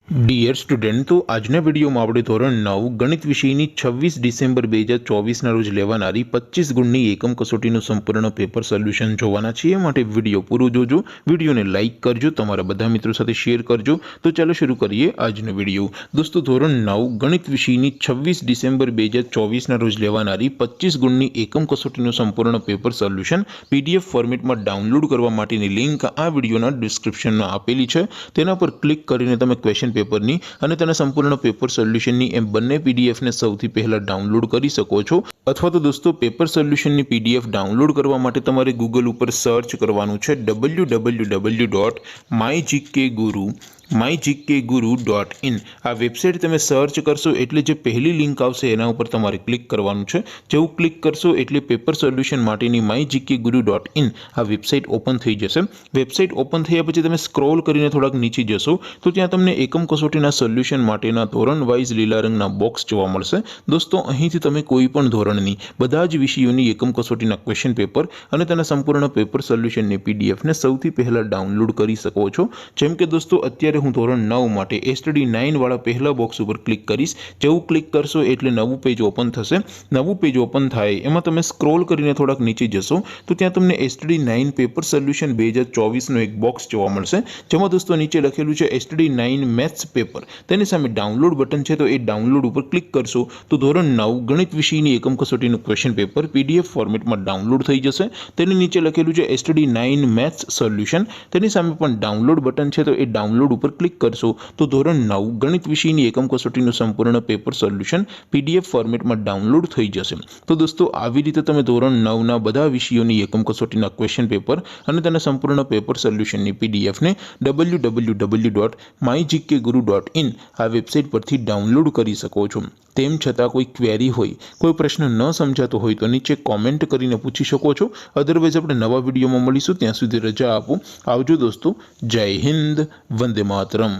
Dear student, तो आजना video में આપણે ધોરણ 9 ગણિત વિષયની 26 ડિસેમ્બર 2024 ના રોજ લેવાનારી 25 ગુણની એકમ કસોટીનું સંપૂર્ણ પેપર સોલ્યુશન જોવાના છે। એ માટે વિડિયો પૂરો જોજો, વિડિયોને લાઈક કરજો, તમારા બધા મિત્રો સાથે શેર કરજો। તો ચાલો શરૂ કરીએ આજનો વિડિયો। દોસ્તો, ધોરણ 9 ગણિત વિષયની 26 ડિસેમ્બર 2024 ના રોજ લેવાનારી 25 ગુણની એકમ કસોટીનું સંપૂર્ણ પેપર સોલ્યુશન પીડીએફ ફોર્મેટમાં ડાઉનલોડ કરવા માટેની લિંક આ વિડિયોના ડિસ્ક્રિપ્શનમાં આપેલી છે। તેના પર ક્લિક કરીને તમે ક્વેશ્ચન પેપરની અને તેના સંપૂર્ણ પેપર સોલ્યુશનની એમ બંને પીડીએફ ને સૌથી પહેલા ડાઉનલોડ કરી શકો છો। અથવા તો દોસ્તો, પેપર સોલ્યુશનની પીડીએફ ડાઉનલોડ કરવા માટે તમારે ગૂગલ ઉપર સર્ચ કરવાનું છે www.mygkguru.in। આ વેબસાઇટ તમે સર્ચ કરશો એટલે જે પહેલી લિંક આવશે એના ઉપર તમારે ક્લિક કરવાનું છે। જેવું ક્લિક કરશો એટલે પેપર સોલ્યુશન માટેની mygkguru.in આ વેબસાઇટ ઓપન થઈ જશે। વેબસાઇટ ઓપન થયા પછી તમે સ્ક્રોલ કરીને થોડાક નીચે જશો તો ત્યાં તમને એકમ કસોટીના સોલ્યુશન માટેના ધોરણ વાઇઝ લીલા રંગના બોક્સ જોવા મળશે। દોસ્તો, અહીંથી તમે કોઈ પણ ધોરણની બધા જ વિષયોની એકમ કસોટીના ક્વેશ્ચન પેપર અને તેના સંપૂર્ણ પેપર સોલ્યુશનની પીડીએફને સૌથી પહેલા ડાઉનલોડ કરી શકો છો। જેમ કે દોસ્તો, અત્યારે હું ધોરણ 9 માટે એસટીડી 9 વાળા પહેલા બોક્સ ઉપર ક્લિક કરીશ। જેવું ક્લિક કરશો એટલે નવું પેજ ઓપન થશે। નવું પેજ ઓપન થાય એમાં તમે સ્ક્રોલ કરીને થોડાક નીચે જશો તો ત્યાં તમને એસટીડી 9 પેપર સોલ્યુશન 2024 નો એક બોક્સ જોવા મળશે। જેમાં દોસ્તો નીચે લખેલું છે એસટીડી 9 મેથ્સ પેપર। તેની સામે ડાઉનલોડ બટન છે, તો એ ડાઉનલોડ ઉપર ક્લિક કરશો તો ધોરણ 9 ગણિત વિષયની એકમ કસોટીનું ક્વેશ્ચન પેપર પીડીએફ ફોર્મેટમાં ડાઉનલોડ થઈ જશે। તેની નીચે લખેલું છે એસટીડી 9 મેથ્સ સોલ્યુશન। તેની સામે પણ ડાઉનલોડ બટન છે, તો એ ડાઉનલોડ ઉપર ક્લિક કરશો તો ધોરણ 9 ગણિત વિષયની એકમ કસોટીનું સંપૂર્ણ પેપર સોલ્યુશન પીડીએફ ફોર્મેટમાં ડાઉનલોડ થઈ જશે। તો દોસ્તો, આવી રીતે તમે ધોરણ 9 ના બધા વિષયોની એકમ કસોટીના ક્વેશ્ચન પેપર અને તેના સંપૂર્ણ પેપર સોલ્યુશનની પીડીએફને www.mygkguru.in આ વેબસાઇટ પરથી ડાઉનલોડ કરી શકો છો। તેમ છતાં કોઈ ક્વેરી હોય, કોઈ પ્રશ્ન ન સમજાતો હોય તો નીચે કોમેન્ટ કરીને પૂછી શકો છો। અધરવાઇઝ આપણે નવા વિડીયોમાં મળીશું, ત્યાં સુધી રજા આપો। આવજો દોસ્તો, જય હિન્દ, વંદે માતરમ।